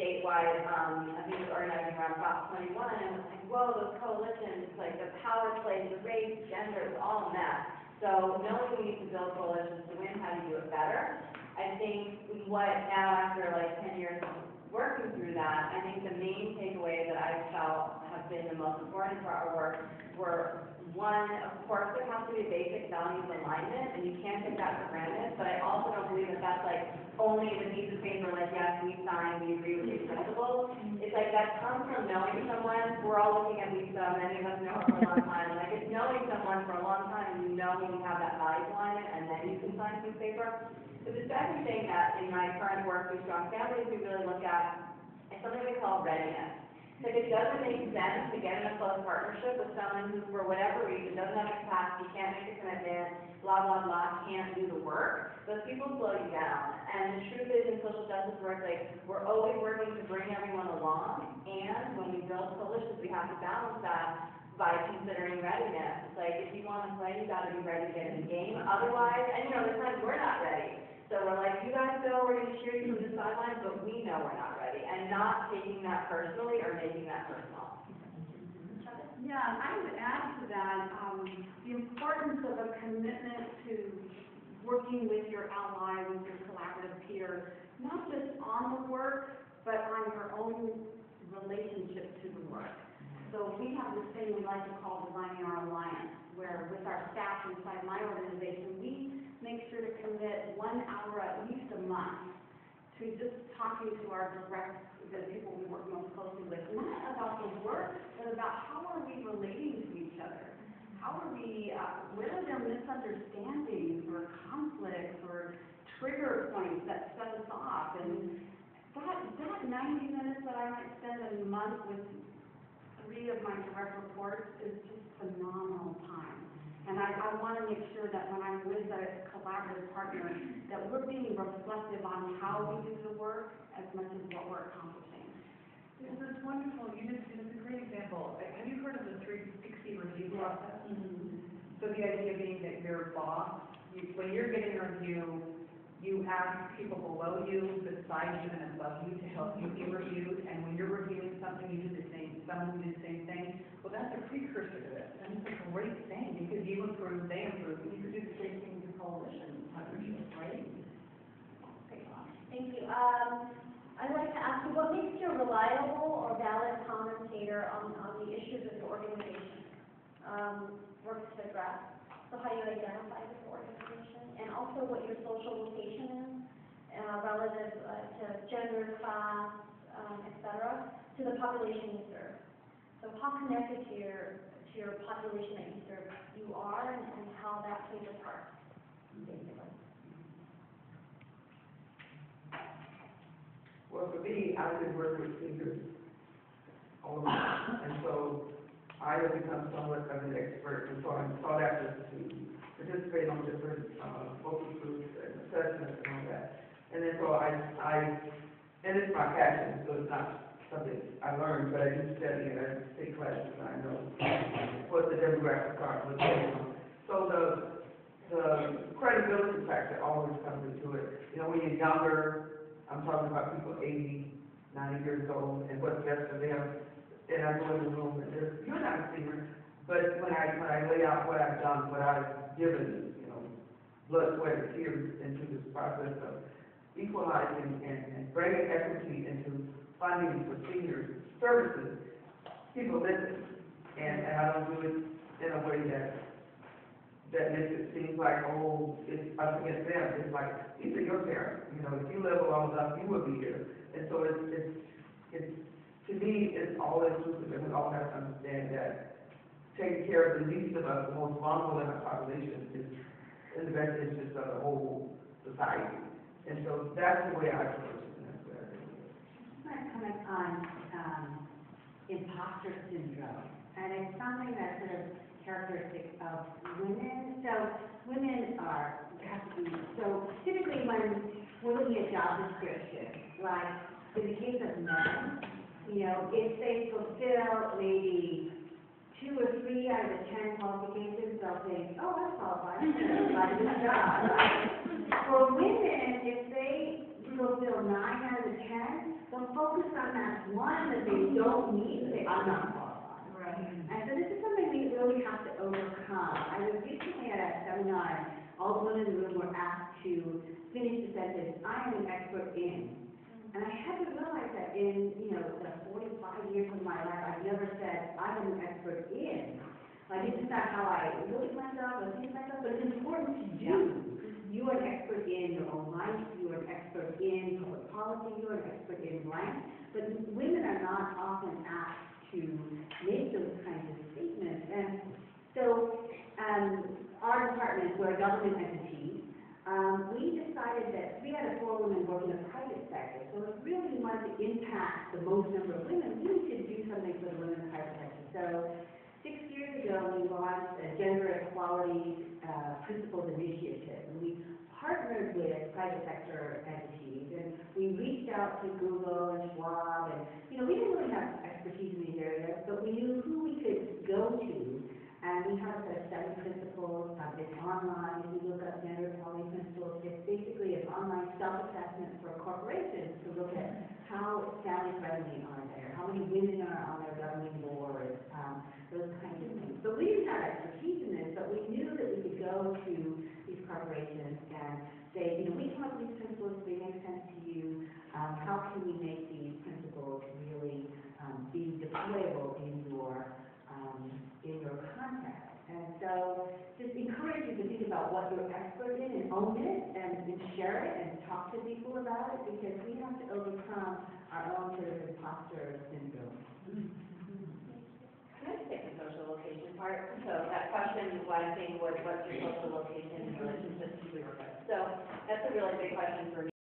statewide, I think it was organizing around Prop 21, and it was like, whoa, those coalitions, like the power plays, the race, gender, it was all in that. So knowing we need to build coalitions to win, how to do it better. I think what now, after like 10 years working through that, I think the main takeaway that I felt have been the most important for our work were, one, of course, there has to be a basic values alignment, and you can't take that for granted, but I also don't believe that that's like only the piece of paper, like, yes, we signed, we agree with these principles. It's like that comes from knowing someone. We're all looking at Lisa, many of us know her for a long time. Like, it's knowing someone for a long time, and you know when you have that values alignment, and then you can sign a piece of paper. But the second thing that in my current work through Strong Families we really look at is something we call readiness. Like, it doesn't make sense to get in a close partnership with someone who, for whatever reason, doesn't have the capacity, can't make a commitment, blah, blah, blah, can't do the work. Those people slow you down. And the truth is, in social justice work, like, we're always working to bring everyone along, and when we build coalitions, we have to balance that by considering readiness. It's like, if you want to play, you got to be ready to get in the game. Otherwise, and there's times we're not ready. So we're like, you guys go, we're going to cheer you from the sidelines, but we know we're not ready, and not taking that personally or making that personal. Yeah, I would add to that the importance of a commitment to working with your ally, with your collaborative peer, not just on the work, but on your own relationship to the work. So we have this thing we like to call designing our alliance, where with our staff inside my organization, we make sure to commit 1 hour at least a month to just talking to the people we work most closely with, not about the work, but about how are we relating to each other? How are we, where are there misunderstandings or conflicts or trigger points that set us off? And that 90 minutes that I might spend a month with 3 of my direct reports is just phenomenal time. And I want to make sure that when I'm with a collaborative partner, that we're being reflective on how we do the work as much as what we're accomplishing. There's this wonderful, it's a great example. Have you heard of the 360 review process? Mm-hmm. So the idea being that your boss, when you're getting a review, you ask people below you, beside you, and above you to help you be reviewed. And when you're reviewing something, you do the same. Someone do the same thing. Well, that's a precursor to this, and it's a great thing because you improve, they improve, and you can do the same thing with coalition partnerships, right? Great. Thank you. I'd like to ask you, what makes you a reliable or valid commentator on the issues that your organization works to address? So how you identify this organization, and also what your social location is relative to gender, class, etc., to the population you serve. So how connected to your population that you serve you are, and how that plays a part, basically. Well, for me, I've been working with seniors all the time, and so I have become somewhat of an expert, and so I'm sought after to participate on different focus groups and assessments and all that. And then so and it's my passion, so it's not something I learned, but I do study and I take classes and I know what the demographics are, what's going on. So the credibility factor always comes into it. When you're younger, I'm talking about people 80, 90 years old, and what's best for them. And I go in the room and you're not a singer, but when I lay out what I've done, what I've given, blood, sweat, and tears into this process of equalizing and bringing equity into funding for senior services, people listen. And I don't do it in a way that makes it seem like, oh, it's us against them. It's like, these are your parents. If you live long enough, you will be here. And so it's to me, it's all inclusive, and we all have to understand that taking care of the least of us, the most vulnerable in our population, is in the best interest of the whole society. And so that's the way I approach it, and that's the way I do it. I want to comment on imposter syndrome, and it's something that's sort of characteristic of women. So women have to be, so typically when we're looking at job descriptions, like in the case of men, if they fulfill maybe 2 or 3 out of the 10 qualifications, they'll think, oh, I'm qualified, I'm going to apply to this job. For women, if they fulfill 9 out of the 10, they'll focus on one that they don't need, say, I'm not qualified. Right. And so this is something we really have to overcome. I was recently at a seminar, all the women in the room were asked to finish the sentence, I am an expert in. And I had to realize that in, the 45 years of my life, I've never said, I am an expert in. Like, it's just not how I look at myself or think of myself, but it's important to do. You are an expert in your own life, you are an expert in public policy, you are an expert in blank. But women are not often asked to make those kinds of statements. And so, our department, we're a government entity, we decided that we had 4 women work in the private sector. So if really we wanted to impact the most number of women, we need to do something for the women in the private sector. So 6 years ago, we launched a gender equality principles initiative. And we partnered with private sector entities, and we reached out to Google and Schwab, and we didn't really have expertise in these areas, but we knew who we could go to. And we have a 7 principles. It's online. If you look up gender equality principles, it's basically an online self-assessment for corporations to look at how family-friendly are they, how many women are on their governing boards, those kinds of things. So we didn't have expertise in this, but we knew that we could go to these corporations and say, we come up with these principles, they make sense to you. How can we make these principles really be deployable in your context? And so just encourage you to think about what you're expert in and own it and share it and talk to people about it, because we have to overcome our own sort of imposter syndrome. Can I just take the social location part? So that question, one thing was, what's your social location in relationship to your work? So that's a really big question for me.